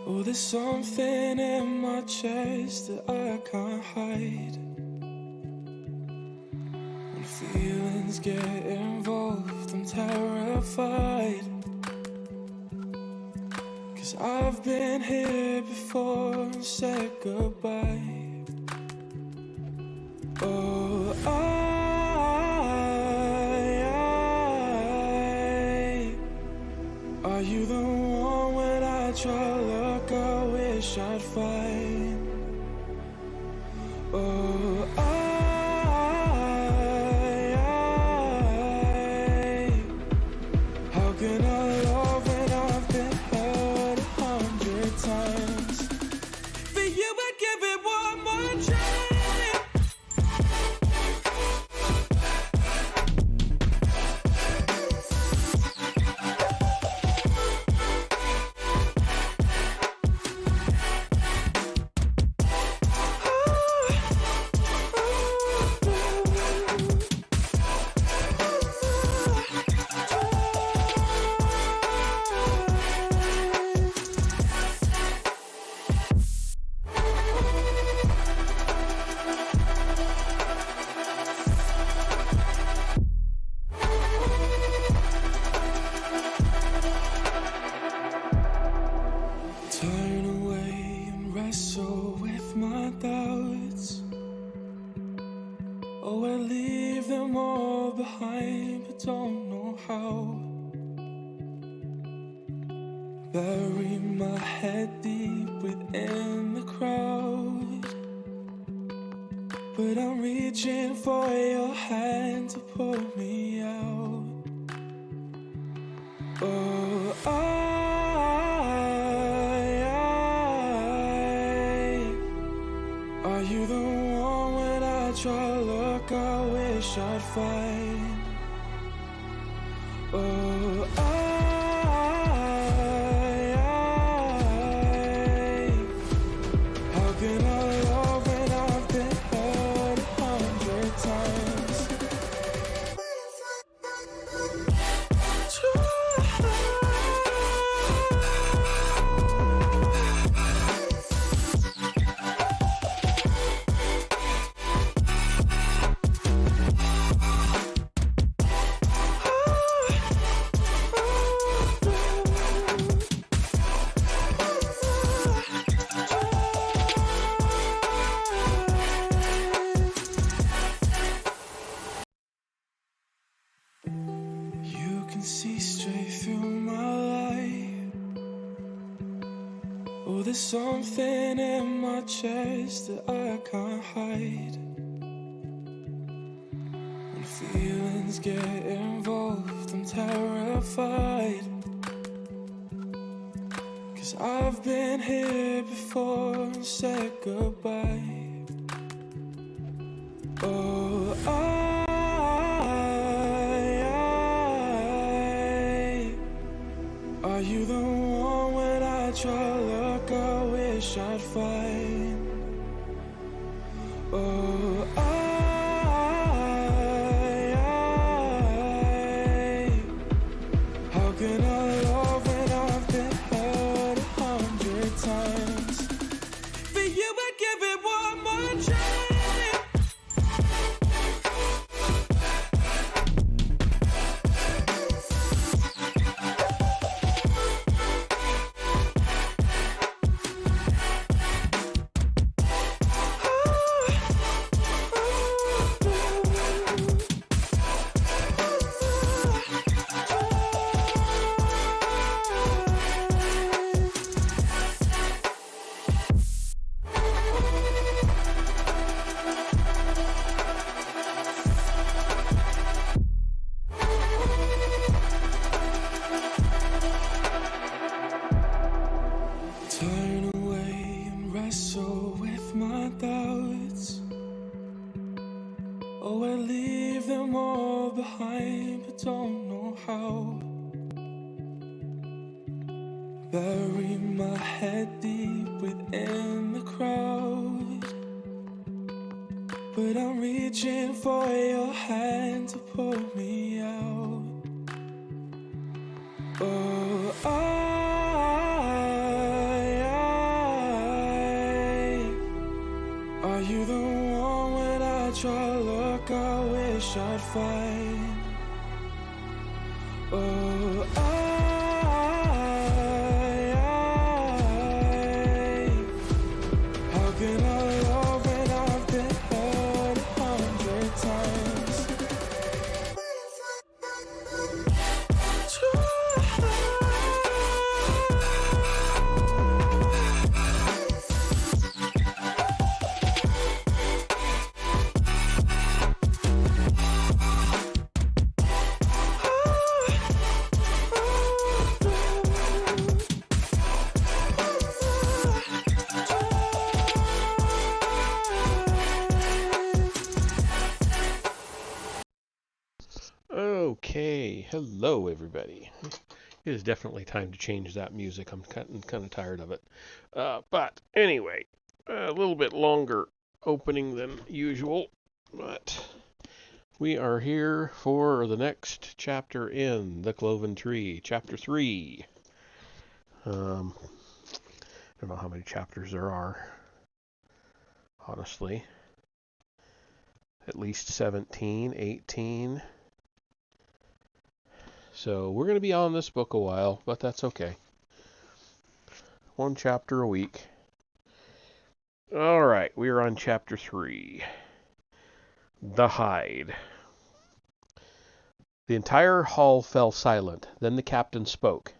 Oh, there's something in my chest that I can't hide. When feelings get involved, I'm terrified. 'Cause I've been here before and said goodbye. Oh, are you the one when I try look I wish I'd find? Oh, how can I love when I've been hurt 100 times? For you I'd give it one more try. Turn away and wrestle with my doubts. Oh, I leave them all behind, but don't know how. Bury my head deep within the crowd, but I'm reaching for your hand to pull me out. Oh, are you the one when I try look I wish I'd find? Oh, how can I love when I've been hurt 100 times? You can see straight through my life. Oh, there's something in my chest that I can't hide. When feelings get involved, I'm terrified. 'Cause I've been here before and said goodbye. Oh, are you the one when I try look I wish I'd find? Oh, how can I love when I've been hurt 100 times? For you I'd give it one more try. Turn away and wrestle with my doubts. Oh, I leave them all behind, but don't know how. Bury my head deep within the crowd, but I'm reaching for your hand to pull me out. Oh, like I wish I'd find. Oh, how can I love when I've been hurt 100 times? Okay, hello everybody. It is definitely time to change that music. I'm kind of tired of it. But anyway, a little bit longer opening than usual, but we are here for the next chapter in the Cloven Tree, chapter 3. I don't know how many chapters there are, honestly. At least 17, 18. So we're going to be on this book a while, but that's okay. One chapter a week. All right, we are on chapter 3. The Hide. The entire hall fell silent. Then the captain spoke.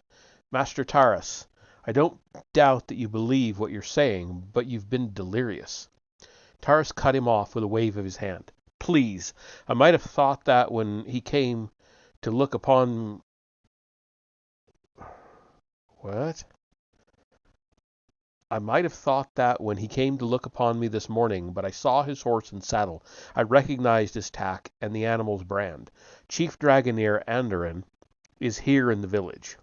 Master Taras, I don't doubt that you believe what you're saying, but you've been delirious. Taras cut him off with a wave of his hand. Please, I might have thought that when he came to look upon... What? I might have thought that when he came to look upon me this morning, but I saw his horse and saddle. I recognized his tack and the animal's brand. Chief Dragoneer Andoran is here in the village.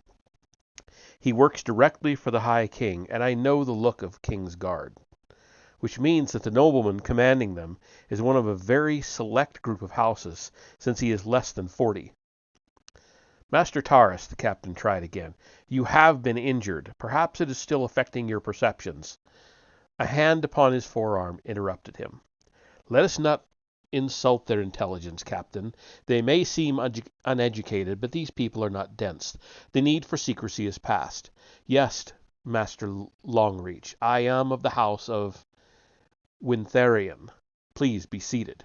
He works directly for the High King, and I know the look of King's Guard, which means that the nobleman commanding them is one of a very select group of houses, since he is less than 40. Master Taras, the captain tried again, you have been injured. Perhaps it is still affecting your perceptions. A hand upon his forearm interrupted him. Let us not insult their intelligence, Captain. They may seem uneducated, but these people are not dense. The need for secrecy is past. Yes, Master Longreach, I am of the house of Wintharion. Please be seated.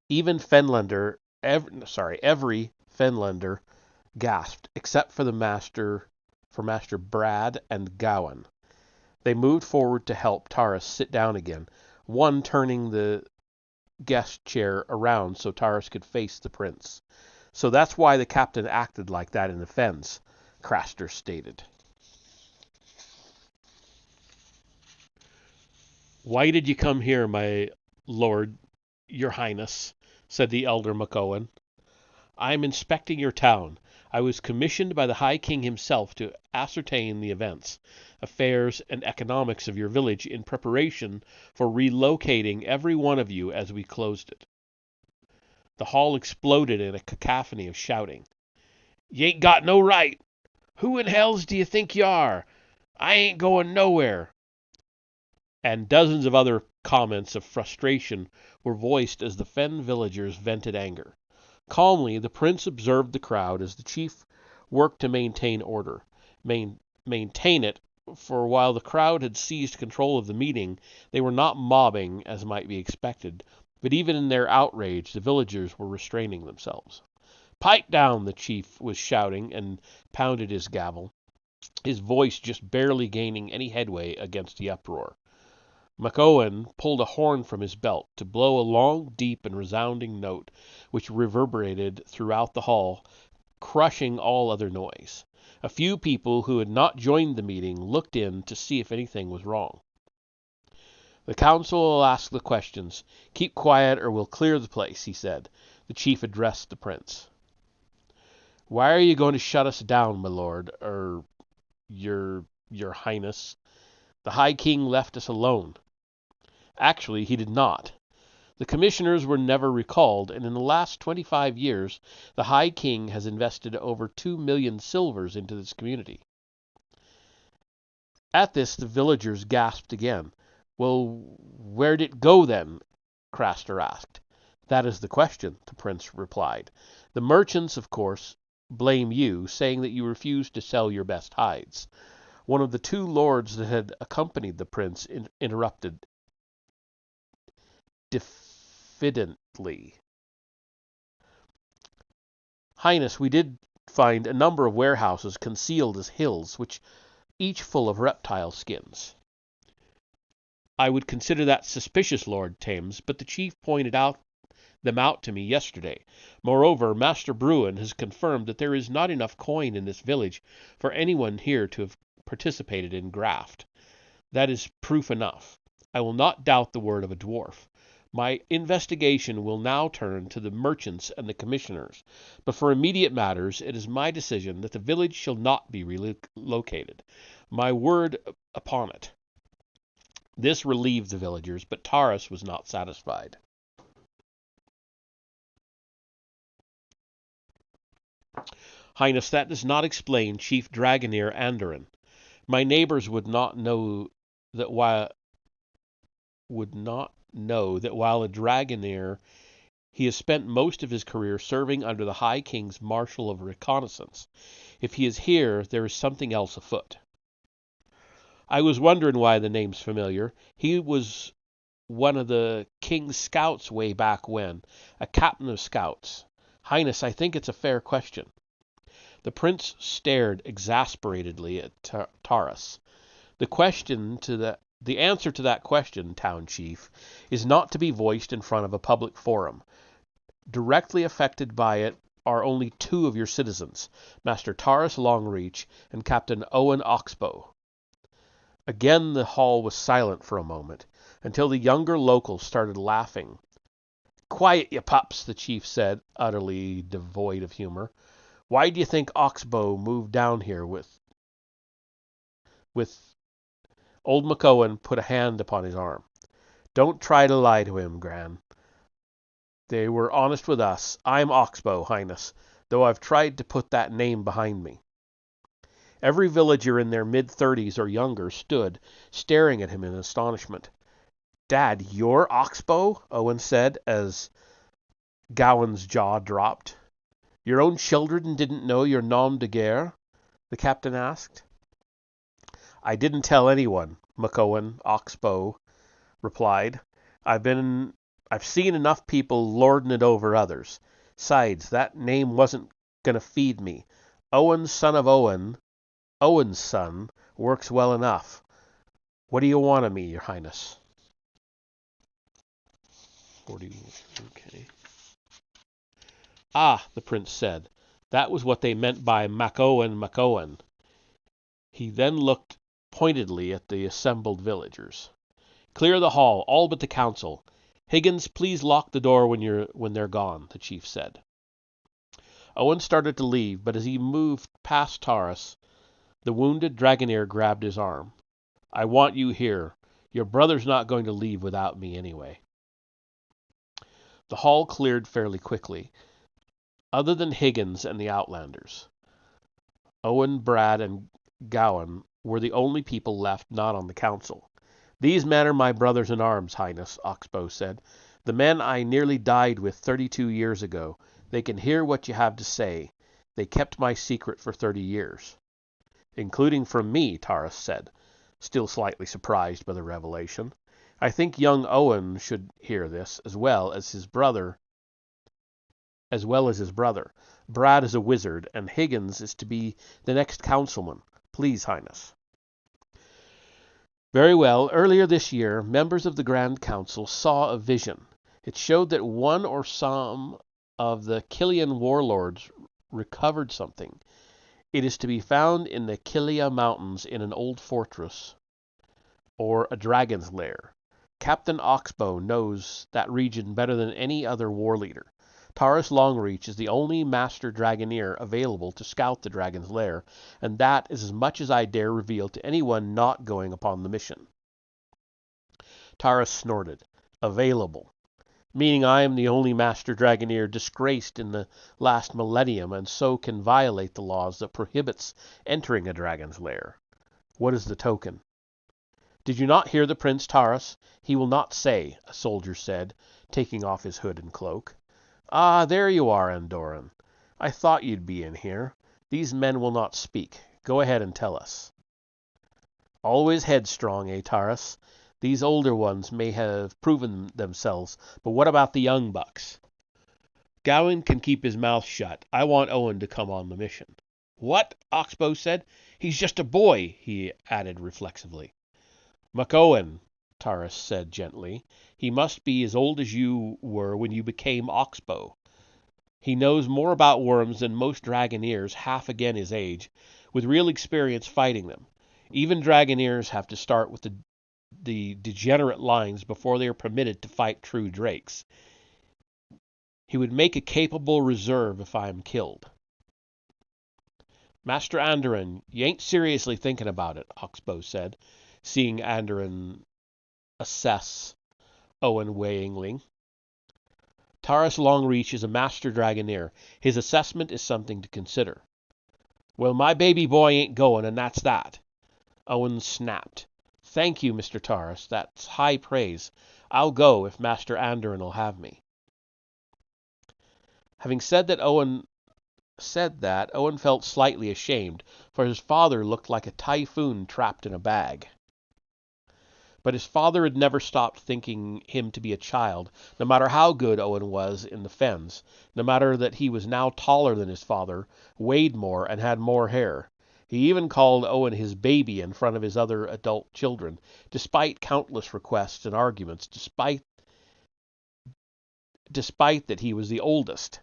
Even every Fenlander gasped, except for Master Brad and Gowan. They moved forward to help Taras sit down again, one turning the guest chair around so Taras could face the prince. So that's why the captain acted like that in the fens, Craster stated. Why did you come here, my lord, your highness? Said the elder McOwen. I am inspecting your town. I was commissioned by the High King himself to ascertain the events, affairs, and economics of your village in preparation for relocating every one of you as we closed it. The hall exploded in a cacophony of shouting. You ain't got no right. Who in hell's do you think you are? I ain't going nowhere. And dozens of other comments of frustration were voiced as the Fen villagers vented anger. Calmly, the prince observed the crowd as the chief worked to maintain order. Maintain it, for while the crowd had seized control of the meeting, they were not mobbing as might be expected, but even in their outrage, the villagers were restraining themselves. Pipe down, the chief was shouting and pounded his gavel, his voice just barely gaining any headway against the uproar. McOwen pulled a horn from his belt to blow a long, deep, and resounding note, which reverberated throughout the hall, crushing all other noise. A few people who had not joined the meeting looked in to see if anything was wrong. The council will ask the questions. Keep quiet or we'll clear the place, he said. The chief addressed the prince. Why are you going to shut us down, my lord, your highness? The High King left us alone. Actually, he did not. The commissioners were never recalled, and in the last 25 years, the High King has invested over 2 million silvers into this community. At this, the villagers gasped again. Well, where'd it go then? Craster asked. That is the question, the prince replied. The merchants, of course, blame you, saying that you refused to sell your best hides. One of the two lords that had accompanied the prince interrupted diffidently. Highness, we did find a number of warehouses concealed as hills, which each full of reptile skins. I would consider that suspicious, Lord Thames, but the chief pointed them out to me yesterday. Moreover, Master Bruin has confirmed that there is not enough coin in this village for anyone here to have participated in graft. That is proof enough. I will not doubt the word of a dwarf. My investigation will now turn to the merchants and the commissioners, but for immediate matters it is my decision that the village shall not be relocated. My word upon it. This relieved the villagers, but Taurus was not satisfied. Highness, that does not explain Chief Dragoneer Andoran. My neighbors would not know that while a Dragoneer, he has spent most of his career serving under the High King's Marshal of Reconnaissance. If he is here, there is something else afoot. I was wondering why the name's familiar. He was one of the King's scouts way back when, a captain of scouts. Highness, I think it's a fair question. The prince stared exasperatedly at Taurus. The answer to that question, town chief, is not to be voiced in front of a public forum. Directly affected by it are only two of your citizens, Master Taurus Longreach and Captain Owen Oxbow. Again the hall was silent for a moment, until the younger locals started laughing. Quiet, you pups, the chief said, utterly devoid of humor. Why do you think Oxbow moved down here with Old McOwen put a hand upon his arm. Don't try to lie to him, Gran. They were honest with us. I'm Oxbow, Highness, though I've tried to put that name behind me. Every villager in their mid-30s or younger stood, staring at him in astonishment. Dad, you're Oxbow? Owen said, as Gowan's jaw dropped. Your own children didn't know your nom de guerre? The captain asked. I didn't tell anyone, McOwen Oxbow replied. I've seen enough people lording it over others. Besides, that name wasn't going to feed me. Owen, son of Owen's son, works well enough. What do you want of me, your highness? 40, okay. Ah, the prince said. That was what they meant by McOwen. He then looked pointedly at the assembled villagers. Clear the hall, all but the council. Higgins, please lock the door when they're gone, the chief said. Owen started to leave, but as he moved past Taurus, the wounded Dragoneer grabbed his arm. I want you here. Your brother's not going to leave without me anyway. The hall cleared fairly quickly, other than Higgins and the Outlanders. Owen, Brad, and Gowan were the only people left not on the council. These men are my brothers in arms, Highness, Oxbow said. The men I nearly died with 32 years ago. They can hear what you have to say. They kept my secret for 30 years. Including from me, Taurus said, still slightly surprised by the revelation. I think young Owen should hear this, as well as his brother. Brad is a wizard, and Higgins is to be the next councilman. Please, Highness. Very well. Earlier this year, members of the Grand Council saw a vision. It showed that one or some of the Killian warlords recovered something. It is to be found in the Killia Mountains in an old fortress, or a dragon's lair. Captain Oxbow knows that region better than any other war leader. Taurus Longreach is the only Master Dragoneer available to scout the dragon's lair, and that is as much as I dare reveal to anyone not going upon the mission. Taurus snorted. Available. Meaning I am the only Master Dragoneer disgraced in the last millennium, and so can violate the laws that prohibits entering a dragon's lair. What is the token? Did you not hear the prince, Taurus? He will not say, a soldier said. taking off his hood and cloak. "Ah, there you are, Andoran. I thought you'd be in here. These men will not speak. Go ahead and tell us." "Always headstrong, Taurus? These older ones may have proven themselves, but what about the young bucks?" "Gawain can keep his mouth shut. I want Owen to come on the mission." "What?" Oxbow said. "He's just a boy," he added reflexively. "McOwen," Taurus said gently. "He must be as old as you were when you became Oxbow. He knows more about worms than most Dragoneers half again his age, with real experience fighting them. Even Dragoneers have to start with the degenerate lines before they are permitted to fight true drakes. He would make a capable reserve if I am killed." "Master Andoran, you ain't seriously thinking about it," Oxbow said, seeing Andoran assess Owen weighingly. "Taurus Longreach is a master Dragoneer. His assessment is something to consider." "Well, my baby boy ain't going, and that's that." Owen snapped. "Thank you, Mr. Taurus. That's high praise. I'll go if Master Andoran'll have me." Having said that, Owen felt slightly ashamed, for his father looked like a typhoon trapped in a bag. But his father had never stopped thinking him to be a child, no matter how good Owen was in the fens, no matter that he was now taller than his father, weighed more, and had more hair. He even called Owen his baby in front of his other adult children, despite countless requests and arguments, despite that he was the oldest.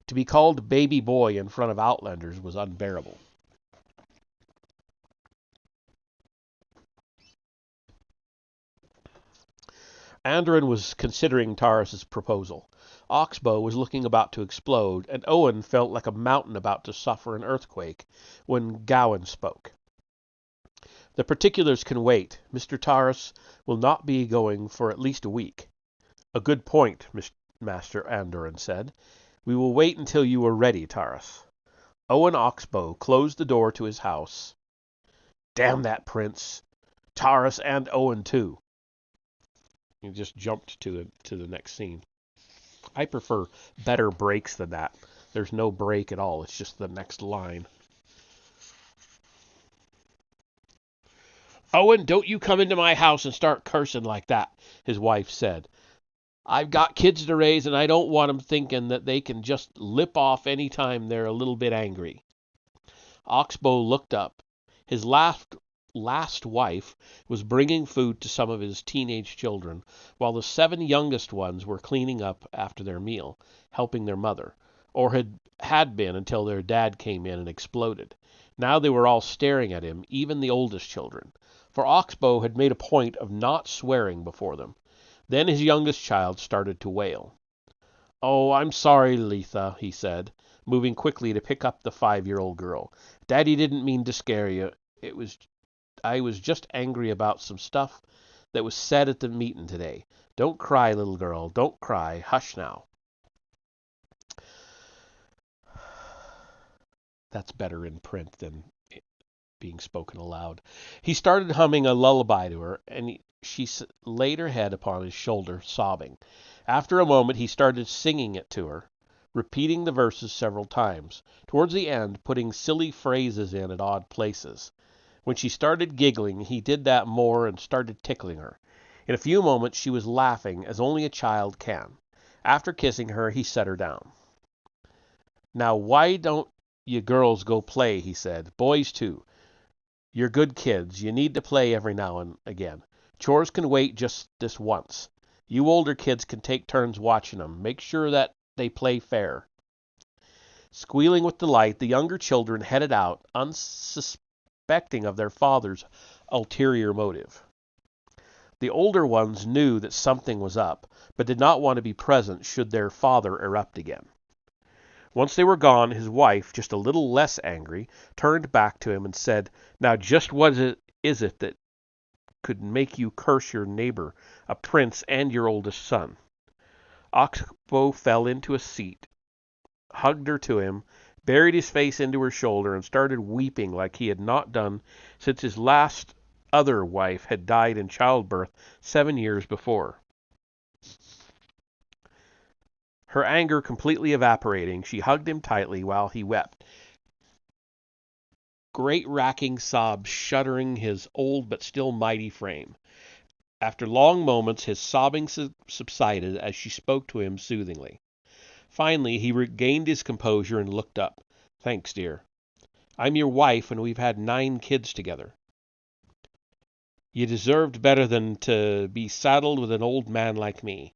To be called baby boy in front of Outlanders was unbearable. Andoran was considering Taurus's proposal. Oxbow was looking about to explode, and Owen felt like a mountain about to suffer an earthquake when Gawain spoke. "The particulars can wait. Mr. Taurus will not be going for at least a week." "A good point," Master Andoran said. "We will wait until you are ready, Taurus." Owen Oxbow closed the door to his house. "Damn that prince! Taurus and Owen, too." He just jumped to the next scene. I prefer better breaks than that. There's no break at all. It's just the next line. "Owen, don't you come into my house and start cursing like that," his wife said. "I've got kids to raise, and I don't want 'em thinking that they can just lip off any time they're a little bit angry." Oxbow looked up. His last wife was bringing food to some of his teenage children, while the 7 youngest ones were cleaning up after their meal, helping their mother, or had been until their dad came in and exploded. Now they were all staring at him, even the oldest children, for Oxbow had made a point of not swearing before them. Then his youngest child started to wail. "Oh, I'm sorry, Letha," he said, moving quickly to pick up the 5-year-old girl. "Daddy didn't mean to scare you. I was just angry about some stuff that was said at the meeting today. Don't cry, little girl. Don't cry. Hush now." That's better in print than being spoken aloud. He started humming a lullaby to her, and she laid her head upon his shoulder, sobbing. After a moment, he started singing it to her, repeating the verses several times, towards the end putting silly phrases in at odd places. When she started giggling, he did that more and started tickling her. In a few moments, she was laughing as only a child can. After kissing her, he set her down. "Now, why don't you girls go play?" he said. "Boys, too. You're good kids. You need to play every now and again. Chores can wait just this once. You older kids can take turns watching them. Make sure that they play fair." Squealing with delight, the younger children headed out, unsuspecting of their father's ulterior motive. The older ones knew that something was up, but did not want to be present should their father erupt again. Once they were gone, his wife, just a little less angry, turned back to him and said, "Now just what is it that could make you curse your neighbor, a prince, and your oldest son?" Oxbow fell into a seat, hugged her to him, buried his face into her shoulder, and started weeping like he had not done since his last other wife had died in childbirth 7 years before. Her anger completely evaporating, she hugged him tightly while he wept, great racking sobs shuddering his old but still mighty frame. After long moments his sobbing subsided as she spoke to him soothingly. Finally he regained his composure and looked up. "Thanks, dear. I'm your wife, and we've had 9 kids together. You deserved better than to be saddled with an old man like me.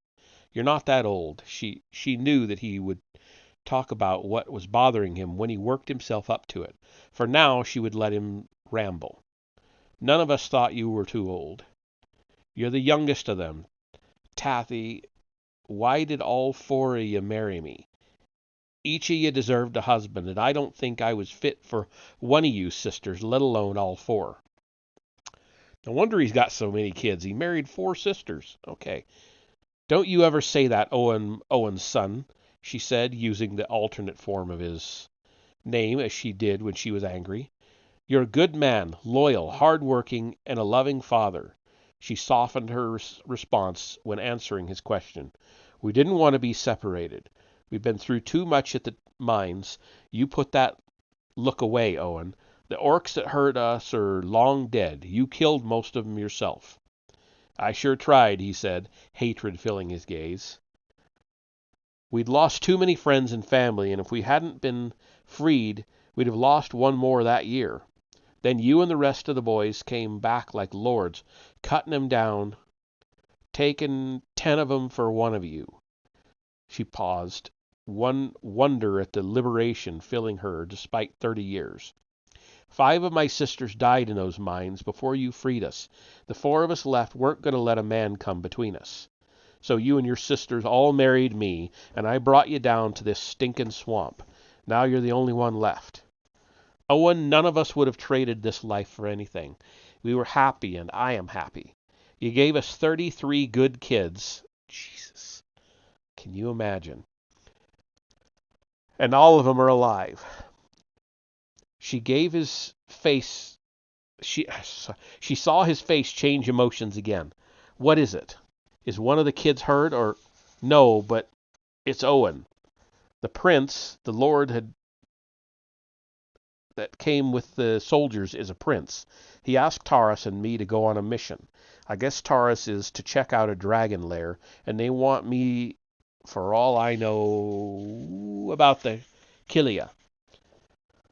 You're not that old." She knew that he would talk about what was bothering him when he worked himself up to it. For now she would let him ramble. "None of us thought you were too old. You're the youngest of them. Tathy, why did all 4 of you marry me? Each of you deserved a husband, and I don't think I was fit for one of you sisters, let alone all 4. No wonder he's got so many kids. He married 4 sisters. Okay. Don't you ever say that, Owen's son," she said, using the alternate form of his name as she did when she was angry. "You're a good man, loyal, hard-working, and a loving father." She softened her response when answering his question. "We didn't want to be separated. We've been through too much at the mines. You put that look away, Owen. The orcs that hurt us are long dead. You killed most of them yourself." "I sure tried," he said, hatred filling his gaze. "We'd lost too many friends and family, and if we hadn't been freed, we'd have lost one more that year. Then you and the rest of the boys came back like lords, cutting 'em down, taking 10 of 'em for one of you." She paused, one wonder at the liberation filling her despite 30 years. "5 of my sisters died in those mines before you freed us. The 4 of us left weren't going to let a man come between us. So you and your sisters all married me, and I brought you down to this stinking swamp. Now you're the only one left. Owen, none of us would have traded this life for anything. We were happy, and I am happy. You gave us 33 good kids." Jesus. Can you imagine? "And all of them are alive." She gave his face. She saw his face change emotions again. "What is it? Is one of the kids hurt, or—" "No, but it's Owen. The prince, the lord that came with the soldiers is a prince. He asked Taurus and me to go on a mission. I guess Taurus is to check out a dragon lair, and they want me, for all I know about the Kilia.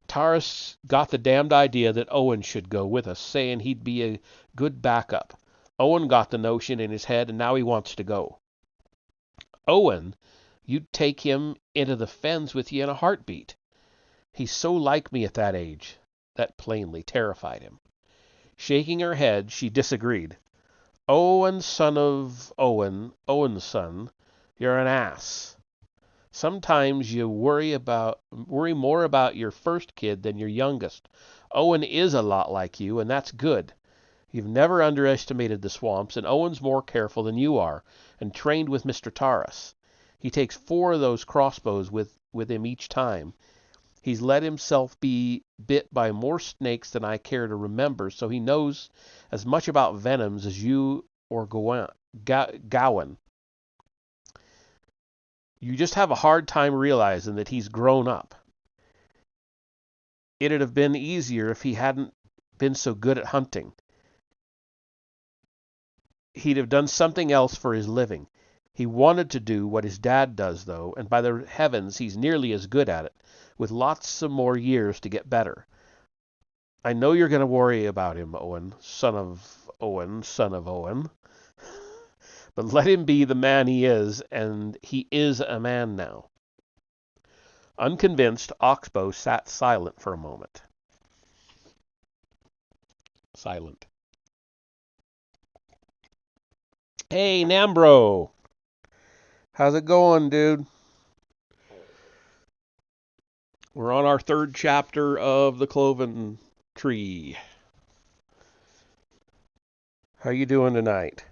Taurus got the damned idea that Owen should go with us, saying he'd be a good backup. Owen got the notion in his head, and now he wants to go." "Owen? You'd take him into the fens with you in a heartbeat. He's so like me at that age." That plainly terrified him. Shaking her head, she disagreed. "Owen, son of Owen, Owen's son, you're an ass. Sometimes you worry more about your first kid than your youngest. Owen is a lot like you, and that's good. You've never underestimated the swamps, and Owen's more careful than you are, and trained with Mr. Taurus. He takes 4 of those crossbows with him each time. He's let himself be bit by more snakes than I care to remember, so he knows as much about venoms as you or Gowan. You just have a hard time realizing that he's grown up. It'd have been easier if he hadn't been so good at hunting. He'd have done something else for his living. He wanted to do what his dad does, though, and by the heavens, he's nearly as good at it, with lots of more years to get better. I know you're going to worry about him, Owen, son of Owen, son of Owen. But let him be the man he is, and he is a man now." Unconvinced, Oxbow sat silent for a moment. Silent. "Hey, Nambro. How's it going, dude?" "We're on our 3rd chapter of the Cloven Tree. How you doing tonight?"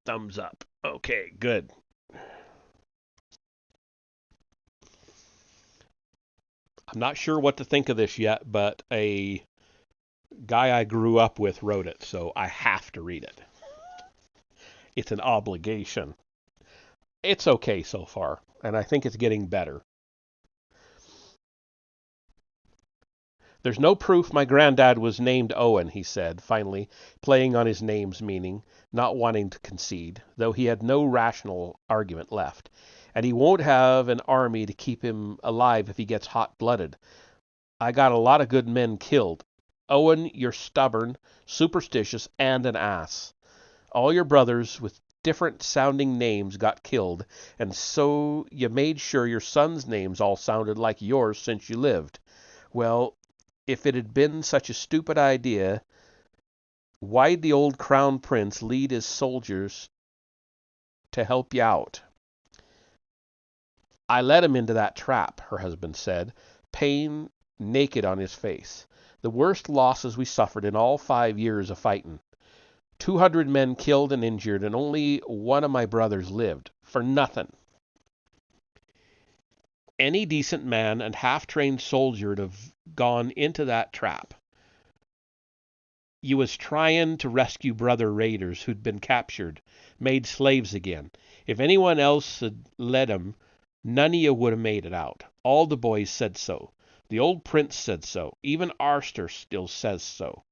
Thumbs up. Okay, good. I'm not sure what to think of this yet, but a Guy I grew up with wrote it, so I have to read it. It's an obligation. It's okay so far, and I think it's getting better. There's no proof my granddad was named Owen, he said, finally, playing on his name's meaning, not wanting to concede, though he had no rational argument left. And he won't have an army to keep him alive if he gets hot-blooded. I got a lot of good men killed. Owen, you're stubborn, superstitious, and an ass. All your brothers with different sounding names got killed, and so you made sure your sons' names all sounded like yours since you lived. Well, if it had been such a stupid idea, why'd the old crown prince lead his soldiers to help you out? I led him into that trap, her husband said, pain naked on his face. The worst losses we suffered in all 5 years of fighting. 200 men killed and injured, and only one of my brothers lived. For nothing. Any decent man and half-trained soldier'd have gone into that trap. You was tryin' to rescue brother raiders who'd been captured, made slaves again. If anyone else had led 'em, none of you would have made it out. All the boys said so. The old prince said so. Even Arster still says so.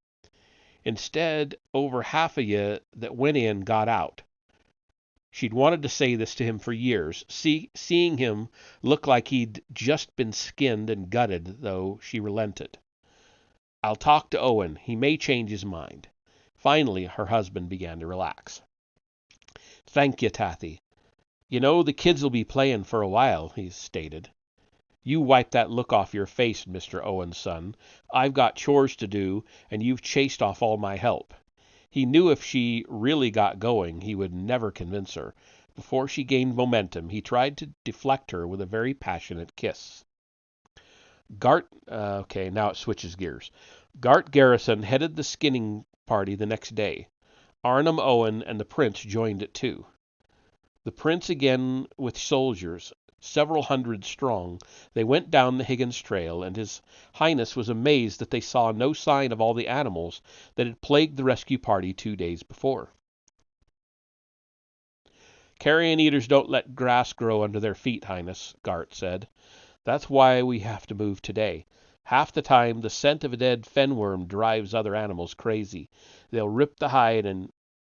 Instead, over half of you that went in got out. She'd wanted to say this to him for years. Seeing him look like he'd just been skinned and gutted, though, she relented. I'll talk to Owen. He may change his mind. Finally, her husband began to relax. Thank you, Tathy. You know, the kids will be playing for a while, he stated. You wipe that look off your face, Mr. Owen's son. I've got chores to do, and you've chased off all my help. He knew if she really got going, he would never convince her. Before she gained momentum, he tried to deflect her with a very passionate kiss. Now it switches gears. Gart Garrison headed the skinning party the next day. Arnhem Owen and the prince joined it too. The prince again with soldiers, several hundred strong, they went down the Higgins Trail, and His Highness was amazed that they saw no sign of all the animals that had plagued the rescue party 2 days before. Carrion eaters don't let grass grow under their feet, Highness, Gart said. That's why we have to move today. Half the time, the scent of a dead fenworm drives other animals crazy. They'll rip the hide and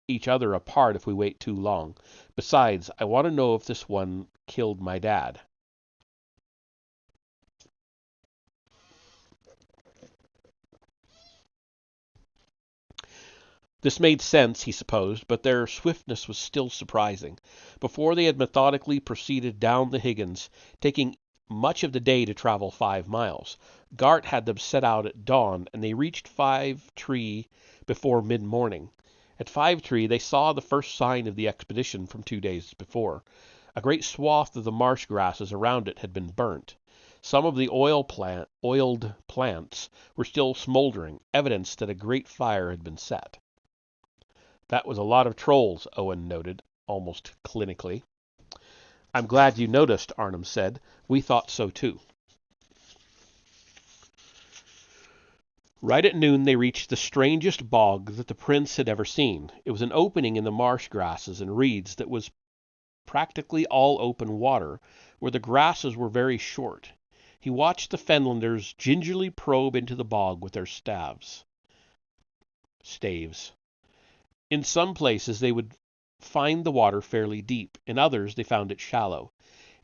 each other apart if we wait too long. Besides, I want to know if this one killed my dad. This made sense, he supposed, but their swiftness was still surprising. Before they had methodically proceeded down the Higgins, taking much of the day to travel 5 miles. Gart had them set out at dawn, and they reached 5 Tree before mid-morning. At 5 Tree they saw the first sign of the expedition from 2 days before. A great swath of the marsh grasses around it had been burnt. Some of the oiled plants were still smoldering, evidence that a great fire had been set. That was a lot of trolls, Owen noted, almost clinically. I'm glad you noticed, Arnhem said. We thought so too. Right at noon they reached the strangest bog that the prince had ever seen. It was an opening in the marsh grasses and reeds that was practically all open water, where the grasses were very short. He watched the Fenlanders gingerly probe into the bog with their staves. In some places they would find the water fairly deep. In others they found it shallow.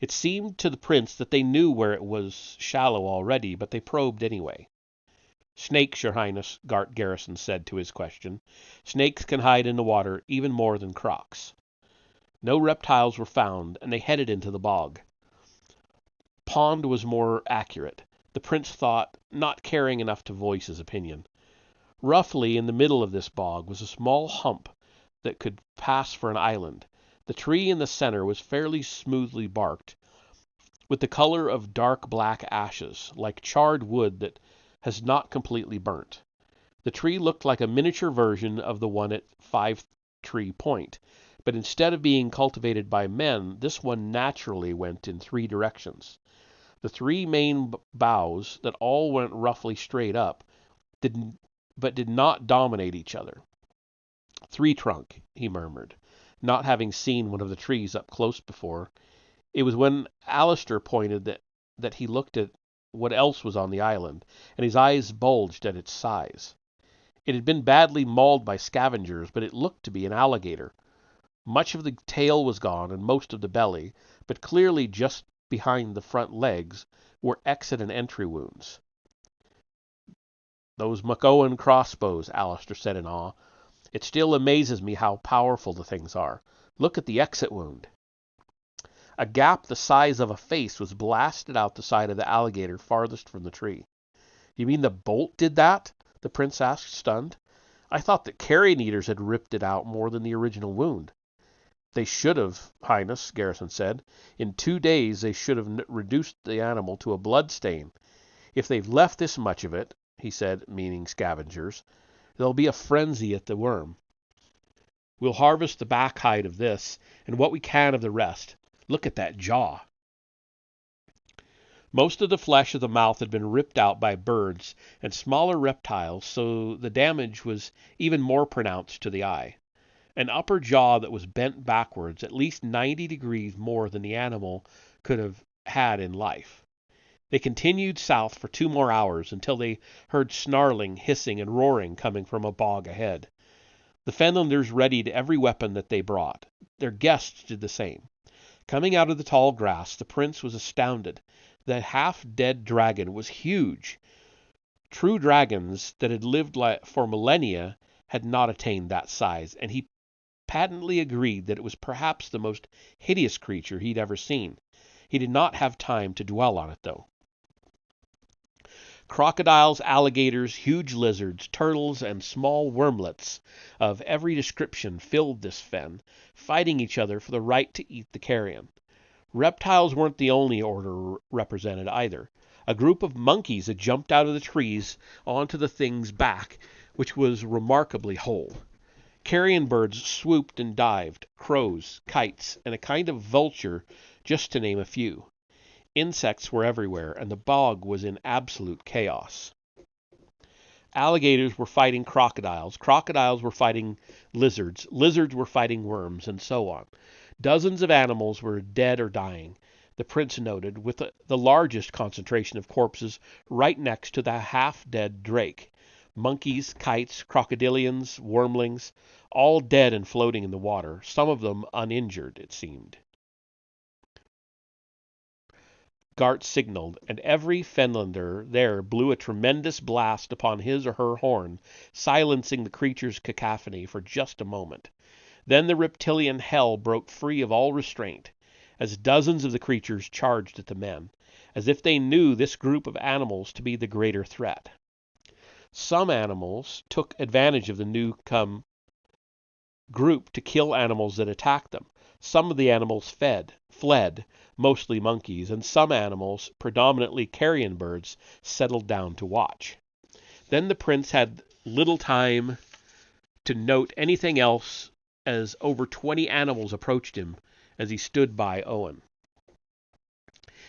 It seemed to the prince that they knew where it was shallow already, but they probed anyway. Snakes, your highness, Gart Garrison said to his question. Snakes can hide in the water even more than crocs. No reptiles were found, and they headed into the bog. Pond was more accurate, the prince thought, not caring enough to voice his opinion. Roughly in the middle of this bog was a small hump that could pass for an island. The tree in the center was fairly smoothly barked, with the color of dark black ashes, like charred wood that has not completely burnt. The tree looked like a miniature version of the one at 5 Tree Point, but instead of being cultivated by men, this one naturally went in 3 directions. The 3 main boughs that all went roughly straight up did but did not dominate each other. Three trunk, he murmured, not having seen one of the trees up close before. It was when Alistair pointed that he looked at what else was on the island, and his eyes bulged at its size. It had been badly mauled by scavengers, but it looked to be an alligator. Much of the tail was gone, and most of the belly, but clearly just behind the front legs were exit and entry wounds. "Those McOwen crossbows," Alistair said in awe. "It still amazes me how powerful the things are. Look at the exit wound." A gap the size of a face was blasted out the side of the alligator farthest from the tree. "You mean the bolt did that?" the prince asked, stunned. "I thought that carrion eaters had ripped it out more than the original wound." "They should have, Highness," Garrison said. "In 2 days they should have reduced the animal to a blood stain. If they've left this much of it," he said, meaning scavengers, "there'll be a frenzy at the worm. We'll harvest the back hide of this, and what we can of the rest. Look at that jaw." Most of the flesh of the mouth had been ripped out by birds and smaller reptiles, so the damage was even more pronounced to the eye. An upper jaw that was bent backwards at least 90 degrees more than the animal could have had in life. They continued south for 2 more hours until they heard snarling, hissing, and roaring coming from a bog ahead. The Fenlanders readied every weapon that they brought. Their guests did the same. Coming out of the tall grass, the prince was astounded. The half-dead dragon was huge. True dragons that had lived for millennia had not attained that size, and he patently agreed that it was perhaps the most hideous creature he'd ever seen. He did not have time to dwell on it, though. Crocodiles, alligators, huge lizards, turtles, and small wormlets of every description filled this fen, fighting each other for the right to eat the carrion. Reptiles weren't the only order represented either. A group of monkeys had jumped out of the trees onto the thing's back, which was remarkably whole. Carrion birds swooped and dived, crows, kites, and a kind of vulture, just to name a few. Insects were everywhere, and the bog was in absolute chaos. Alligators were fighting crocodiles, crocodiles were fighting lizards, lizards were fighting worms, and so on. Dozens of animals were dead or dying, the prince noted, with the largest concentration of corpses right next to the half-dead drake. Monkeys, kites, crocodilians, wormlings, all dead and floating in the water, some of them uninjured, it seemed. Gart signaled, and every Fenlander there blew a tremendous blast upon his or her horn, silencing the creature's cacophony for just a moment. Then the reptilian hell broke free of all restraint, as dozens of the creatures charged at the men, as if they knew this group of animals to be the greater threat. Some animals took advantage of the new-come group to kill animals that attacked them. Some of the animals fled, mostly monkeys, and some animals, predominantly carrion birds, settled down to watch. Then the prince had little time to note anything else as over 20 animals approached him as he stood by Owen.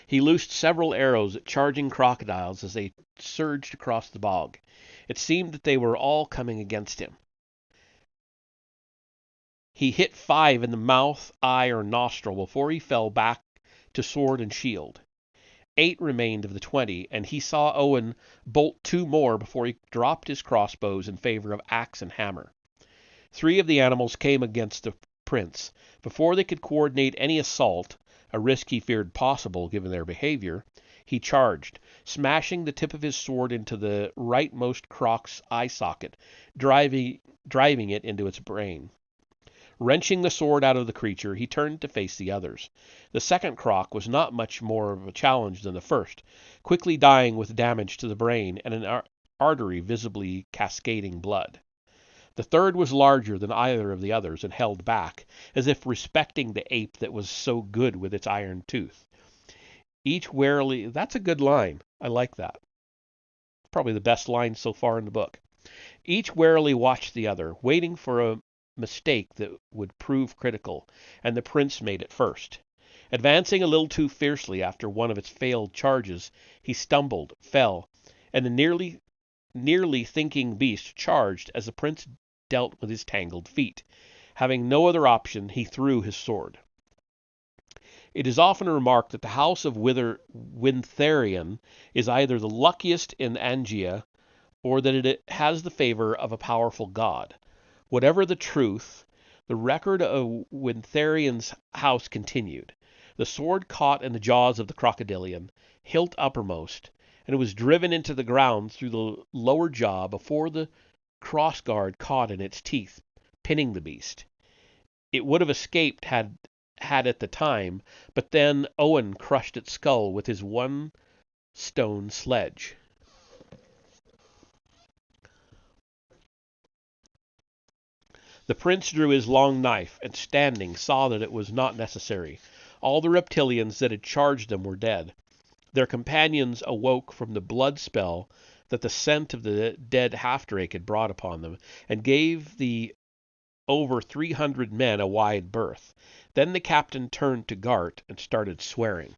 He loosed several arrows at charging crocodiles as they surged across the bog. It seemed that they were all coming against him. He hit 5 in the mouth, eye, or nostril before he fell back to sword and shield. 8 remained of the 20, and he saw Owen bolt 2 more before he dropped his crossbows in favor of axe and hammer. 3 of the animals came against the prince. Before they could coordinate any assault, a risk he feared possible given their behavior, he charged, smashing the tip of his sword into the rightmost croc's eye socket, driving it into its brain. Wrenching the sword out of the creature, he turned to face the others. The second croc was not much more of a challenge than the first, quickly dying with damage to the brain and an artery visibly cascading blood. The third was larger than either of the others and held back, as if respecting the ape that was so good with its iron tooth. Each warily... That's a good line. I like that. Probably the best line so far in the book. Each warily watched the other, waiting for a mistake that would prove critical, and the prince made it first. Advancing a little too fiercely after one of its failed charges, he stumbled, fell, and the nearly nearly thinking beast charged as the prince dealt with his tangled feet. Having no other option, he threw his sword. It is often remarked that the house of Wintharion is either the luckiest in Angia, or that it has the favor of a powerful god. Whatever the truth, the record of Wintharion's house continued. The sword caught in the jaws of the crocodilian, hilt uppermost, and it was driven into the ground through the lower jaw before the crossguard caught in its teeth, pinning the beast. It would have escaped had it the time, but then Owen crushed its skull with his one stone sledge. The prince drew his long knife, and standing saw that it was not necessary. All the reptilians that had charged them were dead. Their companions awoke from the blood spell that the scent of the dead half-drake had brought upon them, and gave the over 300 men a wide berth. Then the captain turned to Gart and started swearing.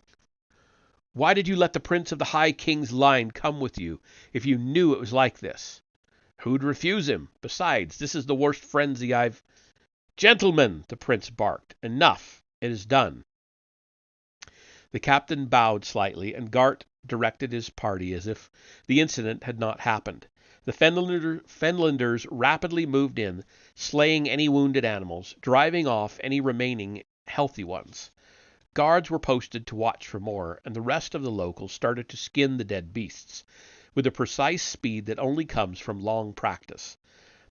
"Why did you let the prince of the High King's line come with you, if you knew it was like this?" "Who'd refuse him? Besides, this is the worst frenzy I've—" "Gentlemen," the prince barked, "enough. It is done." The captain bowed slightly, and Gart directed his party as if the incident had not happened. The Fenlanders rapidly moved in, slaying any wounded animals, driving off any remaining healthy ones. Guards were posted to watch for more, and the rest of the locals started to skin the dead beasts, with a precise speed that only comes from long practice.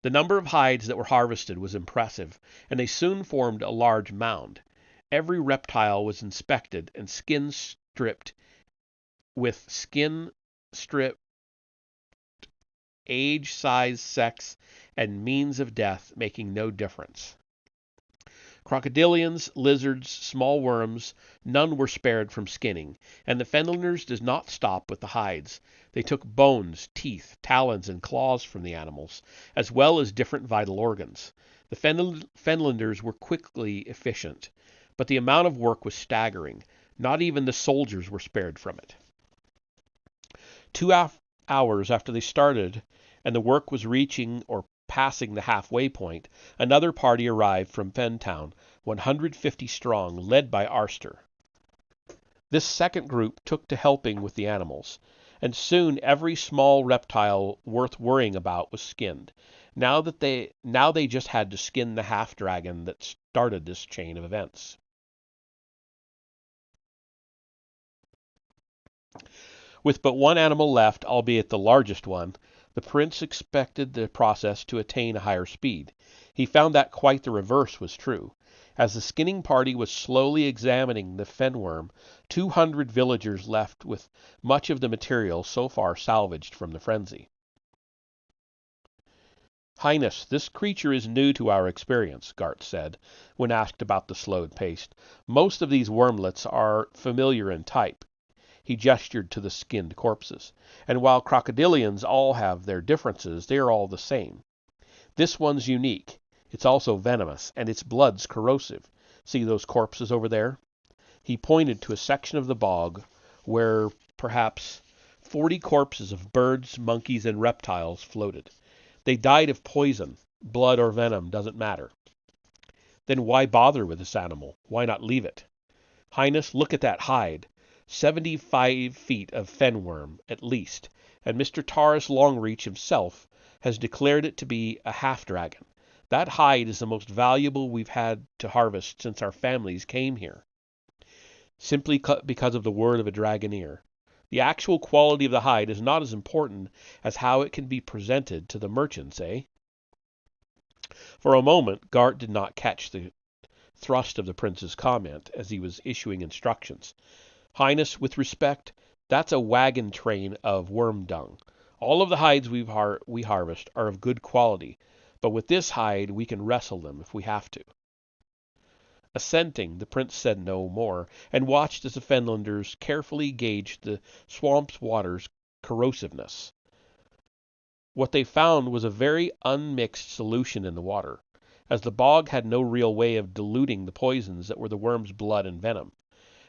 The number of hides that were harvested was impressive, and they soon formed a large mound. Every reptile was inspected and skin stripped, with skin stripped age, size, sex, and means of death making no difference. Crocodilians, lizards, small worms, none were spared from skinning, and the Fenlanders did not stop with the hides. They took bones, teeth, talons, and claws from the animals, as well as different vital organs. The Fenlanders were quickly efficient, but the amount of work was staggering. Not even the soldiers were spared from it. 2 hours after they started, and the work was reaching or passing the halfway point, another party arrived from Fentown, 150 strong, led by Arster. This second group took to helping with the animals, and soon every small reptile worth worrying about was skinned. Now they just had to skin the half-dragon that started this chain of events. With but one animal left, albeit the largest one, the prince expected the process to attain a higher speed. He found that quite the reverse was true. As the skinning party was slowly examining the fenworm, 200 villagers left with much of the material so far salvaged from the frenzy. "Highness, this creature is new to our experience," Gart said, when asked about the slowed pace. "Most of these wormlets are familiar in type." He gestured to the skinned corpses. "And while crocodilians all have their differences, they are all the same. This one's unique. It's also venomous, and its blood's corrosive. See those corpses over there?" He pointed to a section of the bog where perhaps 40 corpses of birds, monkeys, and reptiles floated. "They died of poison. Blood or venom doesn't matter." "Then why bother with this animal? Why not leave it?" "Highness, look at that hide. 75 feet of fenworm, at least, and Mr. Taurus Longreach himself has declared it to be a half-dragon. That hide is the most valuable we've had to harvest since our families came here." Simply because of the word of a dragoneer. The actual quality of the hide is not as important as how it can be presented to the merchants, eh? For a moment, Gart did not catch the thrust of the prince's comment as he was issuing instructions. "Highness, with respect, that's a wagon train of worm dung. All of the hides we harvest are of good quality, but with this hide we can wrestle them if we have to." Assenting, the prince said no more, and watched as the Fenlanders carefully gauged the swamp's water's corrosiveness. What they found was a very unmixed solution in the water, as the bog had no real way of diluting the poisons that were the worm's blood and venom.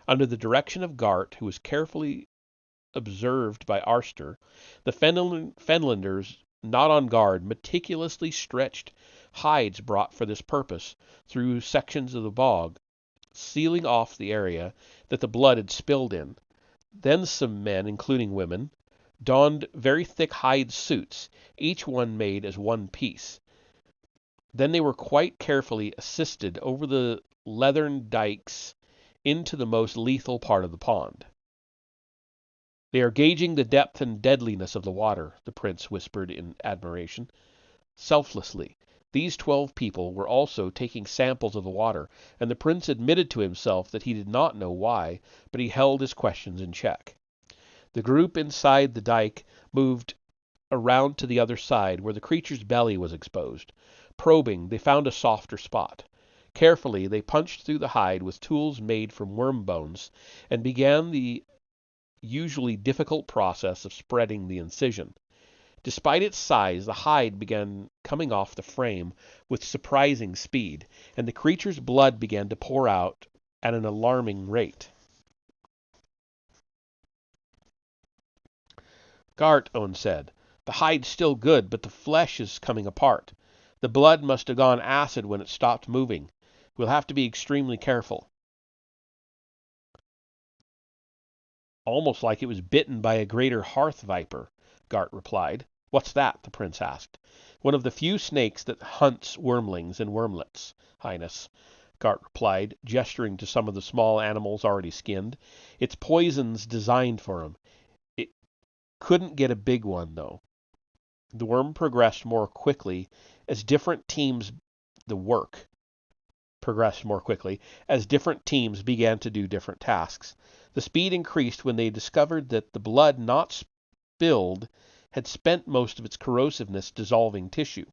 Under the direction of Gart, who was carefully observed by Arster, the Fenlanders, not on guard, meticulously stretched hides brought for this purpose through sections of the bog, sealing off the area that the blood had spilled in. Then some men, including women, donned very thick hide suits, each one made as one piece. Then they were quite carefully assisted over the leathern dikes into the most lethal part of the pond. "They are gauging the depth and deadliness of the water," the prince whispered in admiration. Selflessly, these 12 people were also taking samples of the water, and the prince admitted to himself that he did not know why, but he held his questions in check. The group inside the dike moved around to the other side, where the creature's belly was exposed. Probing, they found a softer spot. Carefully, they punched through the hide with tools made from worm bones, and began the usually difficult process of spreading the incision. Despite its size, the hide began coming off the frame with surprising speed, and the creature's blood began to pour out at an alarming rate. "Gart," Owen said, "the hide's still good, but the flesh is coming apart. The blood must have gone acid when it stopped moving. We'll have to be extremely careful." "Almost like it was bitten by a greater hearth viper," Gart replied. "What's that?" the prince asked. "One of the few snakes that hunts wormlings and wormlets, Highness," Gart replied, gesturing to some of the small animals already skinned. "Its poison's designed for 'em. It couldn't get a big one, though." The worm progressed more quickly as different teams began to do different tasks. The speed increased when they discovered that the blood not spilled had spent most of its corrosiveness dissolving tissue.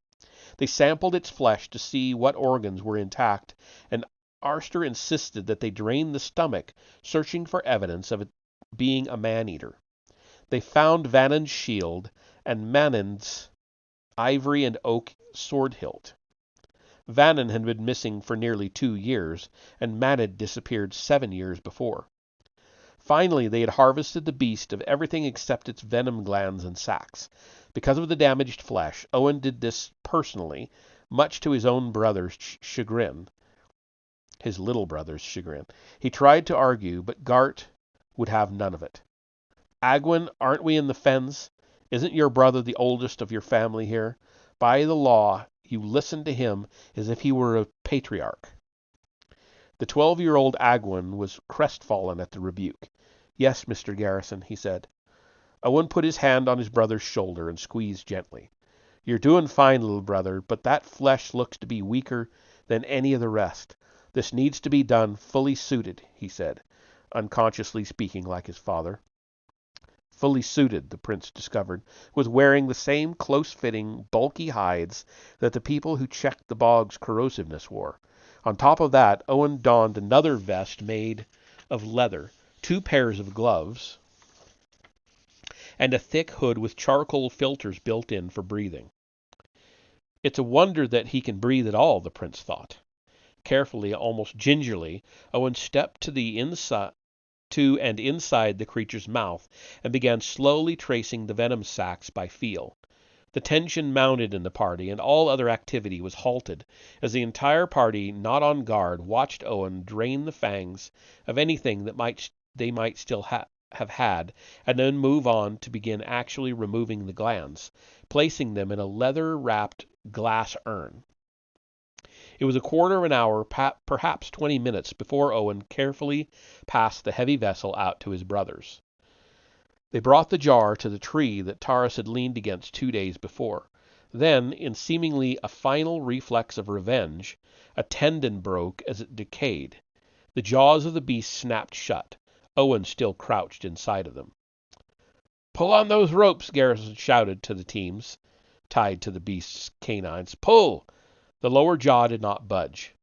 They sampled its flesh to see what organs were intact, and Arster insisted that they drain the stomach, searching for evidence of it being a man-eater. They found Vannin's shield and Manin's ivory and oak sword hilt. Vannin had been missing for nearly 2 years, and Manid disappeared 7 years before. Finally, they had harvested the beast of everything except its venom glands and sacs. Because of the damaged flesh, Owen did this personally, much to his own brother's chagrin. His little brother's chagrin. He tried to argue, but Gart would have none of it. "Agwin, aren't we in the fens? Isn't your brother the oldest of your family here? By the law, you listen to him as if he were a patriarch." The 12-year-old Agwin was crestfallen at the rebuke. "Yes, Mr. Garrison," he said. Owen put his hand on his brother's shoulder and squeezed gently. "You're doing fine, little brother, but that flesh looks to be weaker than any of the rest. This needs to be done fully suited," he said, unconsciously speaking like his father. Fully suited, the prince discovered, was wearing the same close-fitting, bulky hides that the people who checked the bog's corrosiveness wore. On top of that, Owen donned another vest made of leather, 2 pairs of gloves, and a thick hood with charcoal filters built in for breathing. "It's a wonder that he can breathe at all," the prince thought. Carefully, almost gingerly, Owen stepped to and inside the creature's mouth and began slowly tracing the venom sacs by feel. The tension mounted in the party, and all other activity was halted as the entire party, not on guard, watched Owen drain the fangs of anything that they might still have had, and then move on to begin actually removing the glands, placing them in a leather-wrapped glass urn. It was a quarter of an hour, perhaps 20 minutes, before Owen carefully passed the heavy vessel out to his brothers. They brought the jar to the tree that Taurus had leaned against 2 days before. Then, in seemingly a final reflex of revenge, a tendon broke as it decayed. The jaws of the beast snapped shut. Owen still crouched inside of them. "Pull on those ropes," Garrison shouted to the teams, tied to the beast's canines. "Pull!" The lower jaw did not budge.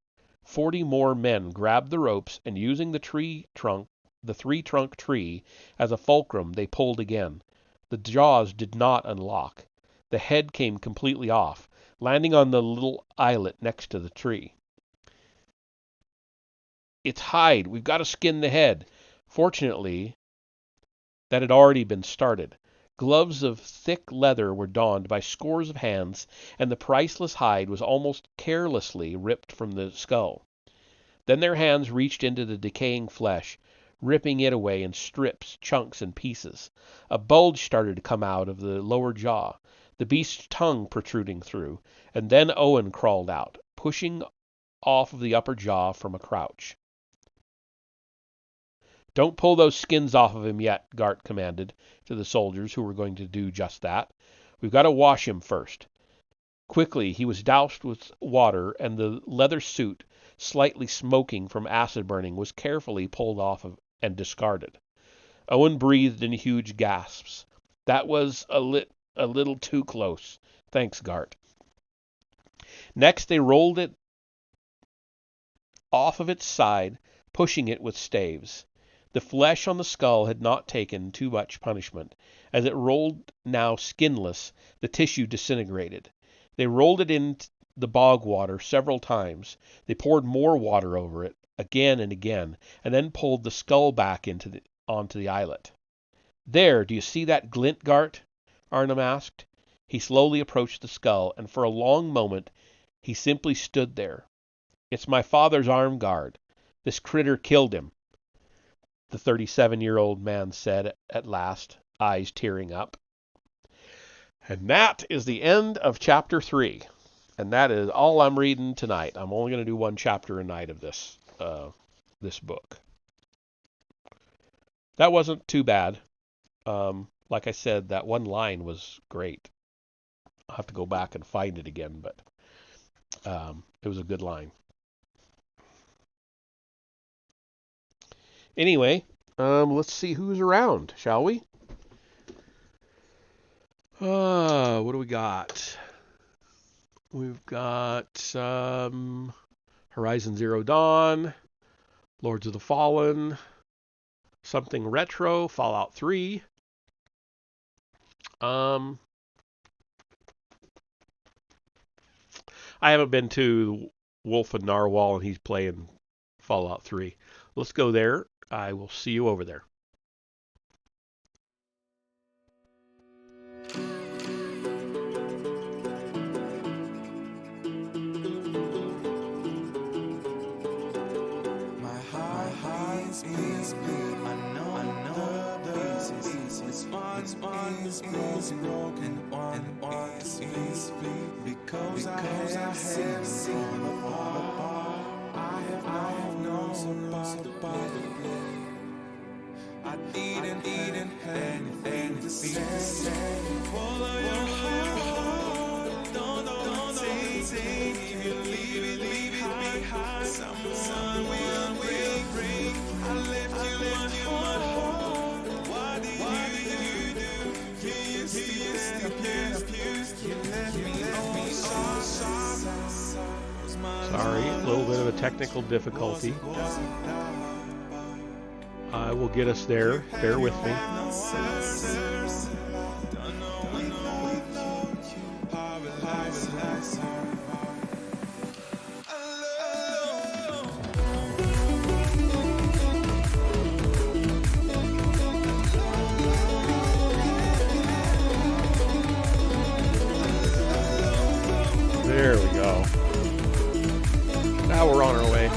40 more men grabbed the ropes, and using the 3-trunk tree as a fulcrum, they pulled again. The jaws did not unlock. The head came completely off, landing on the little islet next to the tree. "It's hide. We've got to skin the head." Fortunately, that had already been started. Gloves of thick leather were donned by scores of hands, and the priceless hide was almost carelessly ripped from the skull. Then their hands reached into the decaying flesh, ripping it away in strips, chunks, and pieces. A bulge started to come out of the lower jaw, the beast's tongue protruding through, and then Owen crawled out, pushing off of the upper jaw from a crouch. "Don't pull those skins off of him yet," Gart commanded to the soldiers who were going to do just that. "We've got to wash him first." Quickly he was doused with water, and the leather suit, slightly smoking from acid burning, was carefully pulled off and discarded. Owen breathed in huge gasps. "That was a little too close. Thanks, Gart." Next they rolled it off of its side, pushing it with staves. The flesh on the skull had not taken too much punishment. As it rolled now skinless, the tissue disintegrated. They rolled it in the bog water several times. They poured more water over it, again and again, and then pulled the skull back onto the islet. "There, do you see that glint, Gart?" Arnhem asked. He slowly approached the skull, and for a long moment he simply stood there. "It's my father's arm guard. This critter killed him," the 37-year-old man said at last, eyes tearing up. And that is the end of chapter 3. And that is all I'm reading tonight. I'm only going to do one chapter a night of this book. That wasn't too bad. Like I said, that one line was great. I'll have to go back and find it again, but it was a good line. Anyway, let's see who's around, shall we? What do we got? We've got Horizon Zero Dawn, Lords of the Fallen, something retro, Fallout 3. I haven't been to Wolf and Narwhal, and he's playing Fallout 3. Let's go there. I will see you over there. My heart is beating. I know the pieces. One is broken, one is because I have seen them fall apart. I have no rules about the play. I didn't anything to say. Follow your heart, don't take. If you leave it behind, someone will break. I left you my heart. What did you do? You used to you left me Sorry, a little bit of a technical difficulty. I will get us there. Bear with me. There we go. Now we're on our way.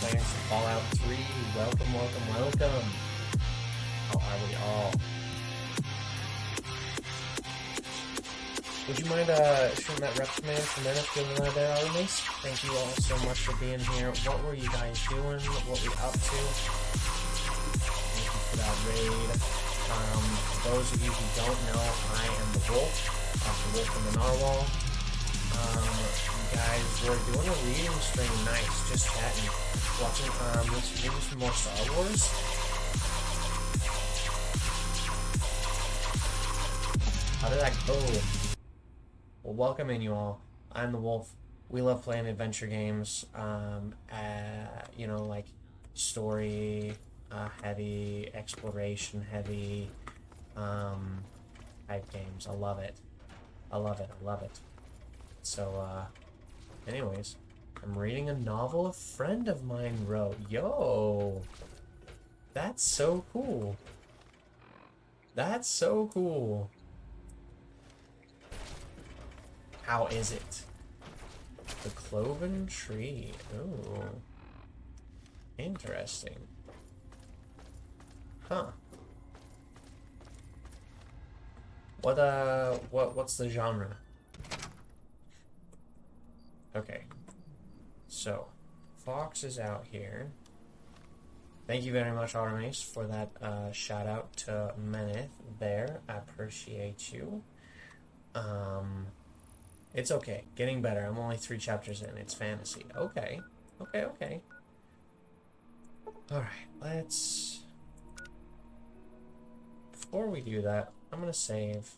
Playing some Fallout 3. Welcome. How are we all? Would you mind shooting that rep command for a minute for the there, Artemis? Thank you all so much for being here. What were you guys doing? What were you up to? Thank you for that raid. For those of you who don't know, I am the Wolf, the Wolf and the Narwhal. Guys, we're doing a reading stream. Nice, just chatting, watching. Let's do some more Star Wars. How did that go? Well, welcome in, you all. I'm the Wolf. We love playing adventure games. You know, like story heavy, exploration heavy, type games. I love it. I love it. I love it. So, anyways, I'm reading a novel a friend of mine wrote. Yo! That's so cool. That's so cool. How is it? The Cloven Tree. Ooh. Interesting. Huh. What's the genre? Okay. So, Fox is out here. Thank you very much, Artemis, for that shout out to Meneth there. I appreciate you. It's okay. Getting better. I'm only 3 chapters in. It's fantasy. Okay. Okay, okay. Alright, let's... Before we do that, I'm gonna save.